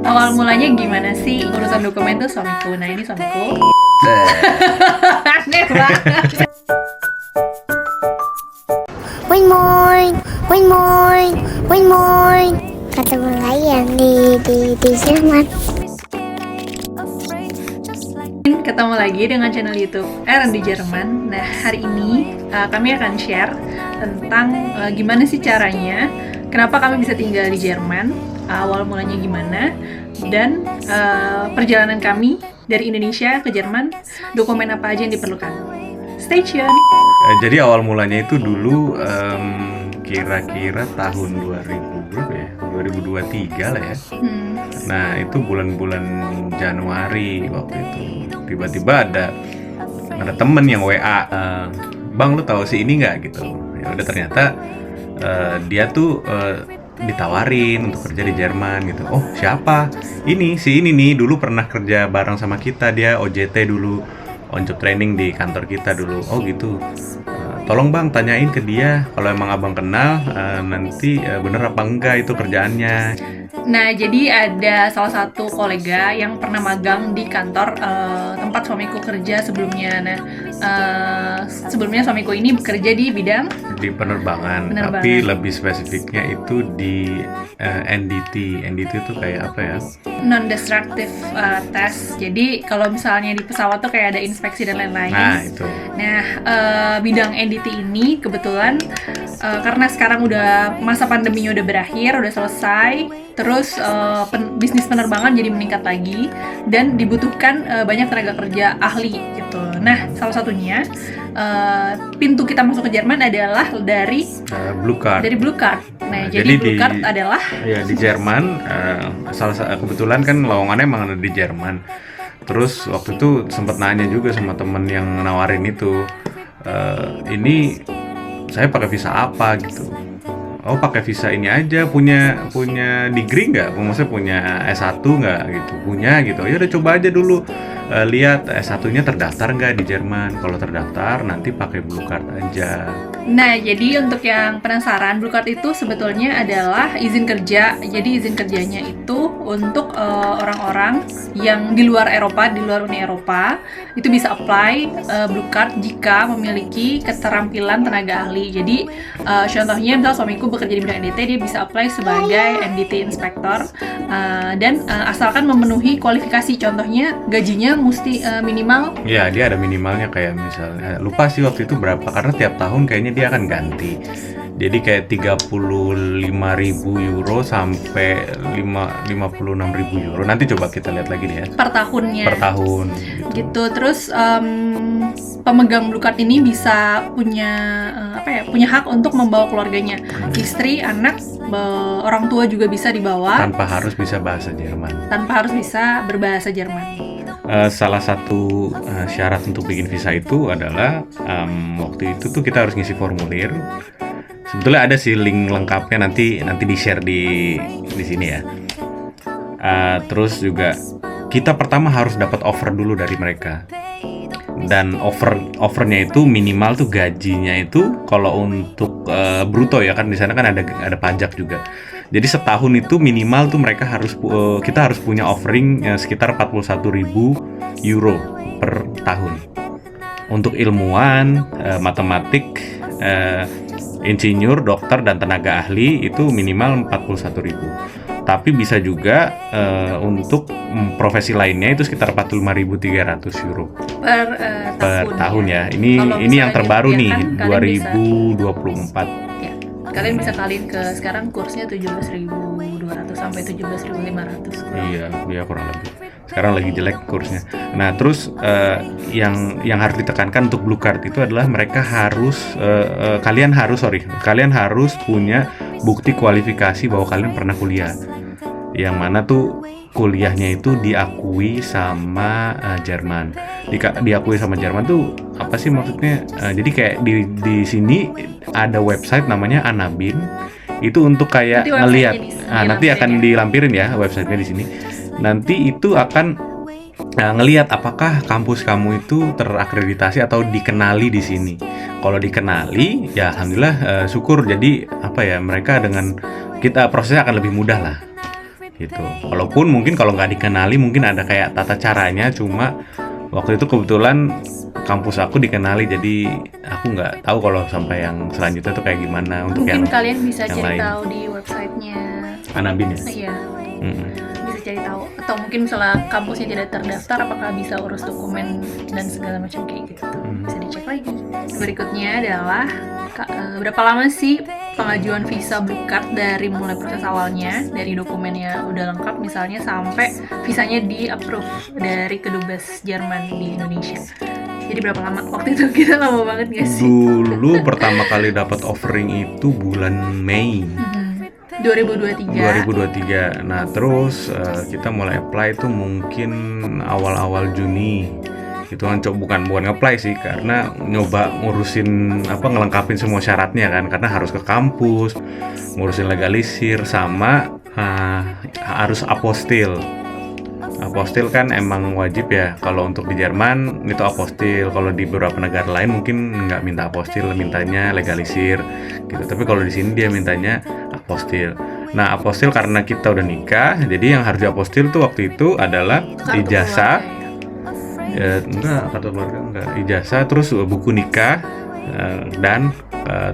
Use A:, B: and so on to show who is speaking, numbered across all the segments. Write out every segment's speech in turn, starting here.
A: Awal mulanya gimana sih urusan dokumen tuh suamiku? Nah ini suamiku. Aneh banget.
B: Wing moing, wing moing, wing moing. Ketemu lagi yang di Jerman.
A: Ketemu lagi dengan channel YouTube Aaron di Jerman. Nah hari ini kami akan share tentang gimana sih caranya, kenapa kami bisa tinggal di Jerman, awal mulanya gimana, dan perjalanan kami dari Indonesia ke Jerman, dokumen apa aja yang diperlukan. Stay tune.
C: Jadi awal mulanya itu dulu kira-kira tahun 2000 berapa ya? 2023 lah ya. Nah itu bulan-bulan Januari waktu itu tiba-tiba ada temen yang WA, Bang lu tahu si ini nggak gitu. Ya udah ternyata dia tuh ditawarin untuk kerja di Jerman gitu. Oh siapa? Si ini nih dulu pernah kerja bareng sama kita, dia OJT dulu, on job training di kantor kita dulu. Oh gitu. Tolong bang tanyain ke dia kalau emang abang kenal nanti bener apa enggak itu kerjaannya.
A: Nah jadi ada salah satu kolega yang pernah magang di kantor tempat suamiku kerja sebelumnya. Nah sebelumnya suamiku ini bekerja di bidang
C: Di penerbangan. Tapi lebih spesifiknya itu di NDT. NDT itu kayak apa ya?
A: Non-destructive test. Jadi kalau misalnya di pesawat tuh kayak ada inspeksi dan lain-lain.
C: Nah itu.
A: Nah bidang NDT ini kebetulan karena sekarang udah masa pandeminya udah berakhir, udah selesai, terus bisnis penerbangan jadi meningkat lagi dan dibutuhkan banyak tenaga kerja ahli gitu. Nah salah satunya pintu kita masuk ke Jerman adalah dari
C: Blue Card.
A: Dari Blue Card. Nah jadi Blue Card adalah
C: ya di Jerman. Kebetulan kan lowongannya emang ada di Jerman. Terus waktu itu sempat nanya juga sama temen yang nawarin itu, ini saya pakai visa apa gitu. Oh pakai visa ini aja, punya degree nggak? Maksudnya punya S1 nggak gitu? Punya gitu. Ya udah coba aja dulu lihat S1-nya terdaftar nggak di Jerman. Kalau terdaftar nanti pakai Blue Card aja.
A: Nah, jadi untuk yang penasaran, Blue Card itu sebetulnya adalah izin kerja. Jadi izin kerjanya itu untuk orang-orang yang di luar Eropa, di luar Uni Eropa, itu bisa apply Blue Card jika memiliki keterampilan tenaga ahli. Jadi contohnya misal suamiku bekerja di bidang NDT, dia bisa apply sebagai NDT inspektor dan asalkan memenuhi kualifikasi. Contohnya gajinya mesti minimal.
C: Ya, dia ada minimalnya kayak misalnya lupa sih waktu itu berapa karena tiap tahun kayaknya dia akan ganti. Jadi kayak 35.000 euro sampai 56.000 euro. Nanti coba kita lihat lagi deh ya.
A: Per tahunnya.
C: Per tahun.
A: Gitu. Terus pemegang Blue Card ini bisa punya punya hak untuk membawa keluarganya, istri, anak, orang tua juga bisa dibawa.
C: Tanpa harus bisa bahasa Jerman.
A: Tanpa harus bisa berbahasa Jerman.
C: Salah satu syarat untuk bikin visa itu adalah waktu itu tuh kita harus ngisi formulir. Sebetulnya ada sih link lengkapnya nanti di share di sini ya. Terus juga kita pertama harus dapat offer dulu dari mereka. Dan offernya itu minimal tuh gajinya itu kalau untuk bruto ya kan di sana kan ada pajak juga. Jadi setahun itu minimal tuh kita harus punya offering sekitar 41.000 euro per tahun. Untuk ilmuwan, matematik, insinyur, dokter dan tenaga ahli itu minimal 41.000. Tapi bisa juga untuk profesi lainnya itu sekitar 45.300 euro per tahun ya. Ini yang terbaru nih 2024.
A: Kalian bisa kaliin ke sekarang kursnya 17.200 sampai 17.500.
C: Iya kurang lebih. Sekarang lagi jelek kursnya. Nah terus yang harus ditekankan untuk Blue Card itu adalah mereka harus kalian harus punya bukti kualifikasi bahwa kalian pernah kuliah. Yang mana tuh kuliahnya itu diakui sama Jerman. Diakui sama Jerman tuh apa sih maksudnya? Jadi kayak di sini ada website namanya Anabin. Itu untuk kayak ngelihat. Nanti akan dilampirin ya websitenya di sini. Nanti itu akan ngelihat apakah kampus kamu itu terakreditasi atau dikenali di sini. Kalau dikenali, ya alhamdulillah syukur. Jadi mereka dengan kita prosesnya akan lebih mudah lah gitu. Walaupun mungkin kalau nggak dikenali mungkin ada kayak tata caranya, cuma waktu itu kebetulan kampus aku dikenali, jadi aku nggak tahu kalau sampai yang selanjutnya tuh kayak gimana untuk
A: Mungkin
C: yang
A: kalian bisa
C: yang
A: cari
C: lain.
A: tahu di websitenya.
C: Anabin ya.
A: Iya,
C: Mm-mm.
A: bisa cari tahu. Atau mungkin misalnya kampusnya tidak terdaftar, apakah bisa urus dokumen dan segala macam kayak gitu. Bisa dicek lagi. Berikutnya adalah berapa lama sih pengajuan visa Blue Card dari mulai proses awalnya, dari dokumennya udah lengkap misalnya sampai visanya di-approve dari Kedubes Jerman di Indonesia. Jadi berapa lama? Waktu itu kita lama banget gak sih?
C: Dulu pertama kali dapat offering itu bulan Mei
A: 2023.
C: 2023. Nah, terus kita mulai apply itu mungkin awal-awal Juni. Itu kan bukan nge-apply sih, karena nyoba ngurusin ngelengkapin semua syaratnya kan, karena harus ke kampus, ngurusin legalisir sama harus apostil. Apostil kan emang wajib ya, kalau untuk di Jerman itu apostil, kalau di beberapa negara lain mungkin nggak minta apostil, mintanya legalisir gitu. Tapi kalau di sini dia mintanya apostil. Nah, apostil karena kita udah nikah, jadi yang harus diapostil tuh waktu itu adalah
A: Kartu
C: ijazah,
A: keluarga
C: enggak kartu keluarga enggak, ijazah, terus buku nikah dan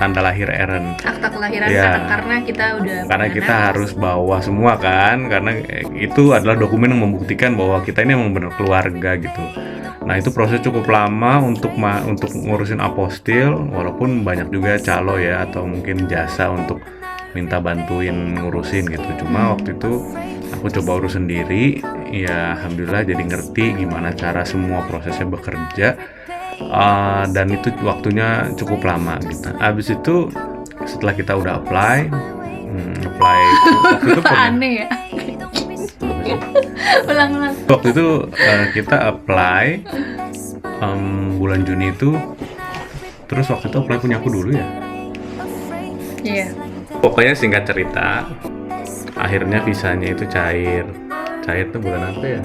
C: tanda lahir Eren.
A: akta kelahiran
C: Ya.
A: karena kita udah
C: Karena
A: punya
C: kita
A: anak.
C: harus bawa semua kan, karena itu adalah dokumen yang membuktikan bahwa kita ini emang benar keluarga gitu. Nah, itu proses cukup lama untuk ngurusin apostil, walaupun banyak juga calo ya atau mungkin jasa untuk minta bantuin ngurusin gitu. Cuma waktu itu aku coba urus sendiri, ya alhamdulillah jadi ngerti gimana cara semua prosesnya bekerja. Dan itu waktunya cukup lama gitu. Abis itu setelah kita udah apply waktu itu
A: Aneh ya. Ulang-ulang.
C: waktu itu kita apply bulan Juni itu, terus waktu itu apply punya aku dulu ya.
A: Iya.
C: Pokoknya singkat cerita, akhirnya visanya itu cair tuh bulan apa ya?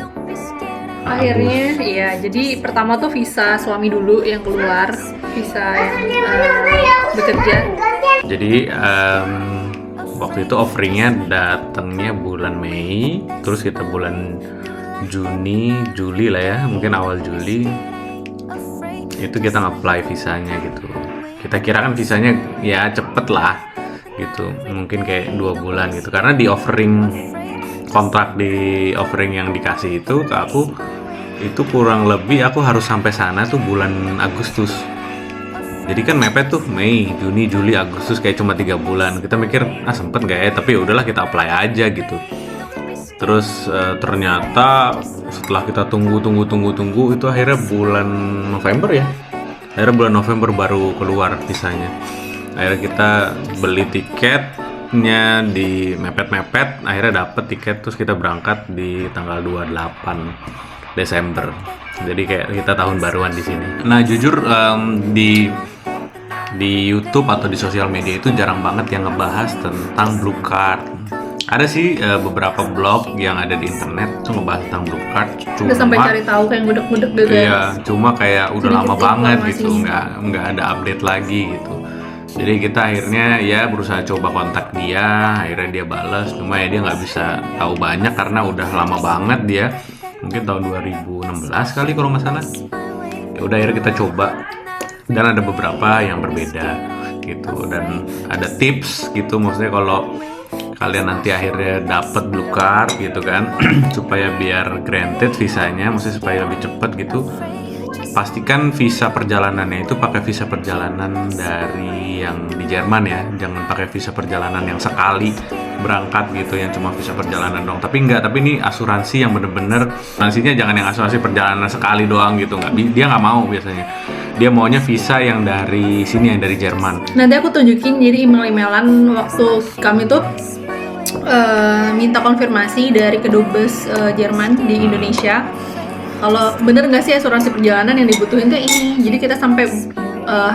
A: Akhirnya iya, jadi pertama tuh visa suami dulu yang keluar, visa yang bekerja.
C: Jadi waktu itu offeringnya datangnya bulan Mei, terus kita bulan Juni, Juli lah ya, mungkin awal Juli itu kita nge-apply visanya gitu. Kita kira kan visanya ya cepet lah gitu, mungkin kayak 2 bulan gitu, karena di offering kontrak, di offering yang dikasih itu ke aku itu kurang lebih aku harus sampai sana tuh bulan Agustus. Jadi kan mepet tuh Mei, Juni, Juli, Agustus, kayak cuma 3 bulan. Kita mikir sempet nggak ya, tapi udahlah kita apply aja gitu. Terus ternyata setelah kita tunggu itu akhirnya bulan November ya. Akhirnya bulan November baru keluar visanya. Akhirnya kita beli tiketnya di mepet-mepet, akhirnya dapet tiket, terus kita berangkat di tanggal 28 Desember. Jadi kayak kita tahun baruan di sini. Nah, jujur di YouTube atau di sosial media itu jarang banget yang ngebahas tentang Blue Card. Ada sih beberapa blog yang ada di internet tuh ngebahas tentang Blue Card.
A: Udah sampai cari tahu kayak gudeg-gudeg gitu ya.
C: Iya, cuma kayak udah lama
A: Sedikit
C: banget gitu,
A: informasinya.
C: nggak ada update lagi gitu. Jadi kita akhirnya ya berusaha coba kontak dia, akhirnya dia balas, cuma ya dia nggak bisa tahu banyak karena udah lama banget dia, mungkin tahun 2016 kali kalau nggak salah. Ya udah akhirnya kita coba, dan ada beberapa yang berbeda gitu, dan ada tips gitu, maksudnya kalau kalian nanti akhirnya dapat Blue Card gitu kan, supaya biar granted visanya, maksudnya supaya lebih cepet gitu, pastikan visa perjalanannya itu pakai visa perjalanan dari yang di Jerman ya, jangan pakai visa perjalanan yang sekali berangkat gitu, yang cuma visa perjalanan dong. Tapi ini asuransi yang bener-bener, asuransinya jangan yang asuransi perjalanan sekali doang gitu, dia nggak mau biasanya. Dia maunya visa yang dari sini, yang dari Jerman.
A: Nanti aku tunjukin, jadi email-emailan waktu kami tuh minta konfirmasi dari Kedubes Jerman di Indonesia. Kalau bener nggak sih asuransi perjalanan yang dibutuhin tuh ini. Jadi kita sampai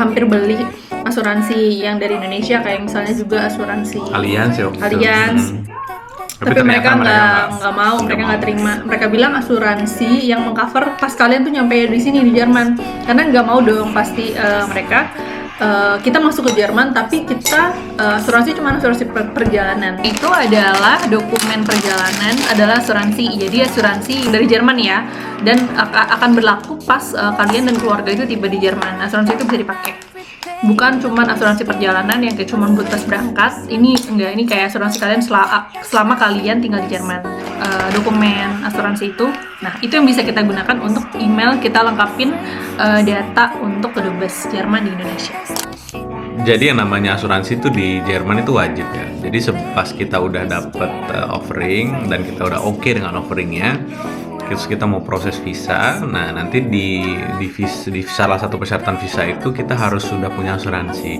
A: hampir beli asuransi yang dari Indonesia, kayak misalnya juga asuransi
C: Allianz ya waktu itu.
A: Allianz. Tapi mereka
C: ternyata
A: nggak mau, mereka nggak terima. Mereka bilang asuransi yang mengcover pas kalian tuh nyampe di sini di Jerman, karena nggak mau dong pasti mereka kita masuk ke Jerman tapi kita asuransi cuma asuransi perjalanan. Itu adalah dokumen perjalanan adalah asuransi. Jadi asuransi dari Jerman ya, dan akan berlaku pas kalian dan keluarga itu tiba di Jerman. Asuransi itu bisa dipakai. Bukan cuma asuransi perjalanan yang kayak cuma buat pas berangkat. Ini enggak, ini kayak asuransi kalian selama kalian tinggal di Jerman. Dokumen asuransi itu, nah itu yang bisa kita gunakan untuk email kita lengkapin data untuk ke Dubes Jerman di Indonesia.
C: Jadi yang namanya asuransi itu di Jerman itu wajib ya. Jadi pas kita udah dapet offering dan kita udah oke dengan offeringnya, terus kita mau proses visa. Nah nanti di salah satu persyaratan visa itu kita harus sudah punya asuransi.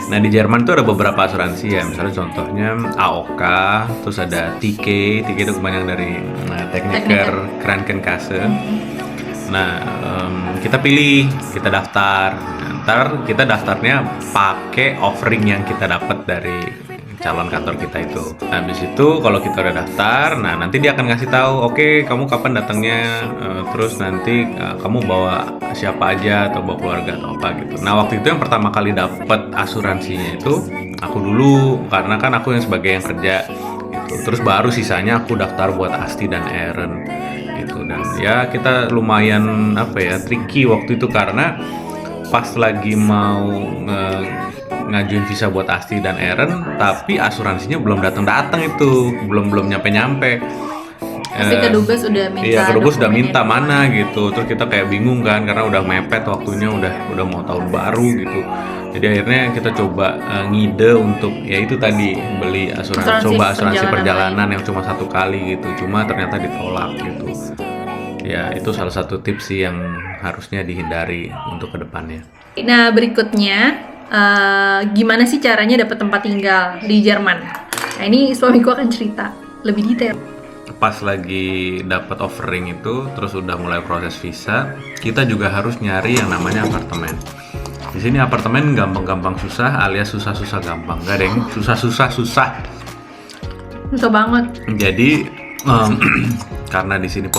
C: Nah di Jerman tuh ada beberapa asuransi ya, misalnya contohnya AOK, terus ada TK itu kebanyakan dari Techniker Krankenkasse. Nah kita pilih, kita daftar. Ntar kita daftarnya pakai offering yang kita dapat dari calon kantor kita itu. Nah, habis itu kalau kita udah daftar, nah nanti dia akan ngasih tahu, oke, kamu kapan datangnya, terus nanti kamu bawa siapa aja atau bawa keluarga atau apa gitu. Nah waktu itu yang pertama kali dapat asuransinya itu aku dulu, karena kan aku yang sebagai yang kerja gitu. Terus baru sisanya aku daftar buat Asti dan Eren gitu. Dan ya kita lumayan tricky waktu itu karena pas lagi mau ngajuin visa buat Asti dan Eren, tapi asuransinya belum datang itu, belum nyampe.
A: Pasti ke Dubes udah minta.
C: Iya, ke Dubes udah minta mana gitu. Terus kita kayak bingung kan, karena udah mepet waktunya, udah mau tahun baru gitu. Jadi akhirnya kita coba ngide untuk ya itu tadi beli asuransi perjalanan yang cuma 1 kali gitu. Cuma ternyata ditolak gitu. Ya itu salah satu tips sih yang harusnya dihindari untuk kedepannya.
A: Nah berikutnya gimana sih caranya dapat tempat tinggal di Jerman? Nah ini suamiku akan cerita lebih detail.
C: Pas lagi dapat offering itu, terus udah mulai proses visa, kita juga harus nyari yang namanya apartemen. Di sini apartemen gampang-gampang susah alias susah-susah gampang. Gak ada yang susah.
A: Susah banget.
C: Jadi karena di sini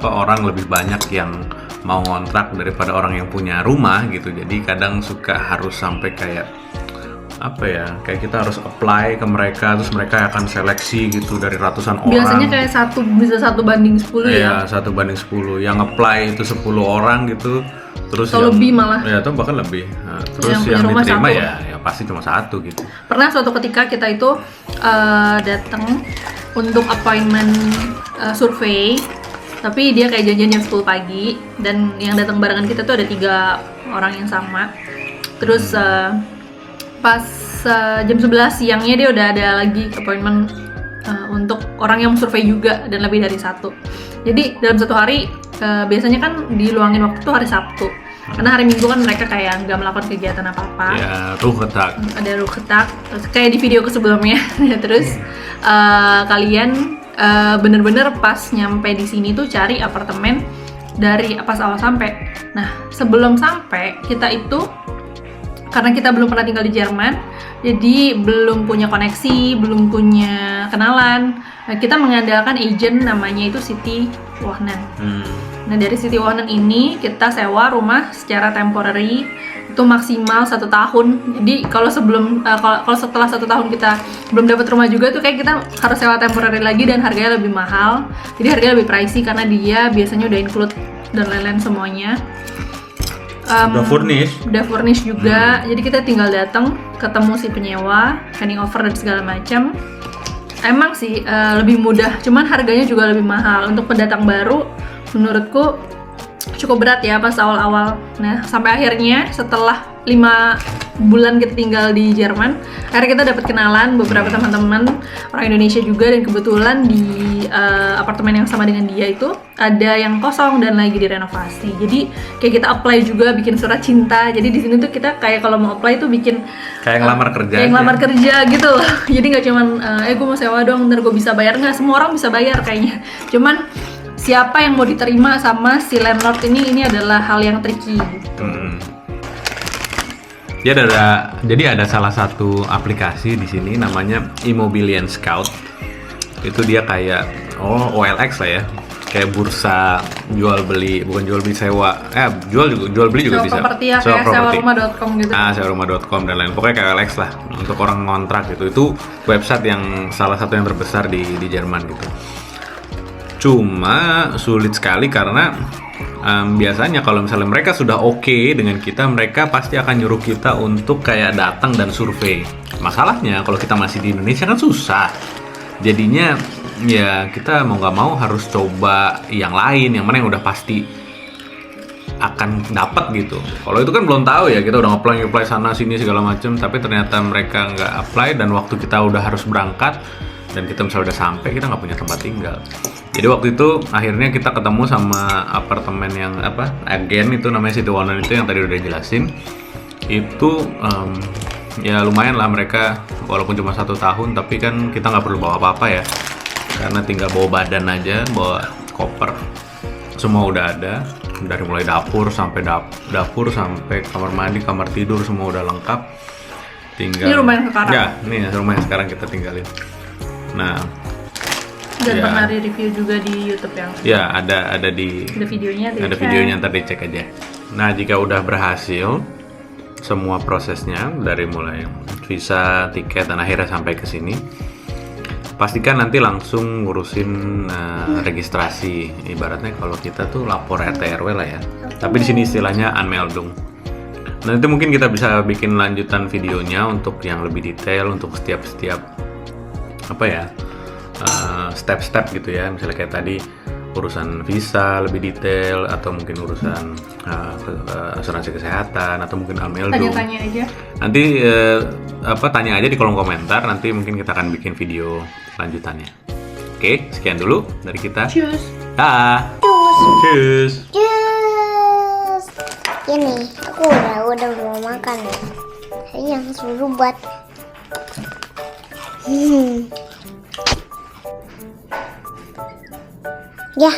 C: orang lebih banyak yang mau ngontrak daripada orang yang punya rumah gitu. Jadi kadang suka harus sampai kayak kayak kita harus apply ke mereka, terus mereka akan seleksi gitu dari ratusan orang.
A: Biasanya kayak bisa 1:10 ya.
C: Iya, 1:10. Yang apply itu 10 orang gitu. Terus
A: atau lebih malah.
C: Ya, atau bahkan lebih. Nah, terus yang diterima ya pasti cuma 1 gitu.
A: Pernah suatu ketika kita itu datang untuk appointment survei, tapi dia kayak janjian jam 10 pagi dan yang datang barengan kita tuh ada 3 orang yang sama. Terus pas jam 11 siangnya dia udah ada lagi appointment untuk orang yang survei juga dan lebih dari 1. Jadi dalam 1 hari biasanya kan diluangin waktu tuh hari Sabtu. Karena hari Minggu kan mereka kayak nggak melakukan kegiatan apa-apa.
C: Ya, ruketak.
A: Ada ruketak, kayak di video sebelumnya. Terus kalian bener-bener pas nyampe di sini tuh cari apartemen dari pas awal sampai. Nah, sebelum sampai kita itu karena kita belum pernah tinggal di Jerman, jadi belum punya koneksi, belum punya kenalan. Nah, kita mengandalkan agent namanya itu City Wohnen. Nah dari City Wohnen ini kita sewa rumah secara temporary itu maksimal 1 tahun. Jadi kalau setelah 1 tahun kita belum dapat rumah juga tuh kayak kita harus sewa temporary lagi dan harganya lebih mahal. Jadi harganya lebih pricey karena dia biasanya udah include dan lain-lain semuanya. Udah furnish juga. Jadi kita tinggal datang, ketemu si penyewa, handing over dan segala macam. Emang sih lebih mudah, cuman harganya juga lebih mahal. Untuk pendatang baru menurutku cukup berat ya pas awal-awal. Nah sampai akhirnya setelah 5 bulan kita tinggal di Jerman, akhirnya kita dapat kenalan beberapa teman-teman orang Indonesia juga, dan kebetulan di apartemen yang sama dengan dia itu ada yang kosong dan lagi direnovasi. Jadi kayak kita apply juga, bikin surat cinta. Jadi di sini tuh kita kayak kalau mau apply tuh bikin
C: kayak ngelamar kerja.
A: Kayak ngelamar kerja gitu loh. Jadi nggak cuman gue mau sewa dong, ntar gue bisa bayar. Nggak, semua orang bisa bayar kayaknya. Cuman siapa yang mau diterima sama si landlord ini adalah hal yang tricky gitu.
C: Jadi ada salah satu aplikasi di sini namanya Immobilien Scout. Itu dia kayak OLX lah ya. kayak bursa jual beli, bukan jual beli sewa, jual beli juga
A: Sewa
C: bisa.
A: properti ya, kayak sewarumah.com gitu.
C: Sewarumah.com dan lain, pokoknya kayak Alex lah untuk orang ngontrak gitu. Itu website yang salah satu yang terbesar di Jerman gitu. Cuma sulit sekali karena biasanya kalau misalnya mereka sudah oke dengan kita, mereka pasti akan nyuruh kita untuk kayak datang dan survei. Masalahnya kalau kita masih di Indonesia kan susah. Jadinya ya kita mau nggak mau harus coba yang lain, yang mana yang udah pasti akan dapat gitu. Kalau itu kan belum tahu ya, kita udah apply sana sini segala macam, tapi ternyata mereka nggak apply dan waktu kita udah harus berangkat dan kita misalnya udah sampai, kita nggak punya tempat tinggal. Jadi waktu itu akhirnya kita ketemu sama apartemen yang agen itu namanya City Wonder itu yang tadi udah jelasin. Itu ya lumayan lah, mereka walaupun cuma 1 tahun tapi kan kita nggak perlu bawa apa-apa ya, karena tinggal bawa badan aja, bawa koper, semua udah ada, dari mulai dapur sampai kamar mandi, kamar tidur, semua udah lengkap. Tinggal
A: Ini rumah yang sekarang?
C: Ya, ini rumah yang sekarang kita tinggalin. Nah,
A: Dan
C: ya,
A: pernah di-review juga di YouTube yang
C: ya ada di
A: ada videonya,
C: ada videonya, ntar dicek aja. Nah, jika udah berhasil semua prosesnya dari mulai visa, tiket, dan akhirnya sampai ke sini, pastikan nanti langsung ngurusin registrasi. Ibaratnya kalau kita tuh lapor RT RW lah ya. Tapi di sini istilahnya Anmeldung. Nanti mungkin kita bisa bikin lanjutan videonya untuk yang lebih detail untuk setiap step-step gitu ya. Misalnya kayak tadi urusan visa lebih detail, atau mungkin urusan asuransi kesehatan, atau mungkin Anmeldung.
A: tanya-tanya aja.
C: Nanti tanya aja di kolom komentar, nanti mungkin kita akan bikin video lanjutannya. Oke, sekian dulu dari kita.
A: Cheers.
C: Dah. Cheers.
B: Jus. Ini aku udah mau makan ya. Ini yang suruh buat. Ya.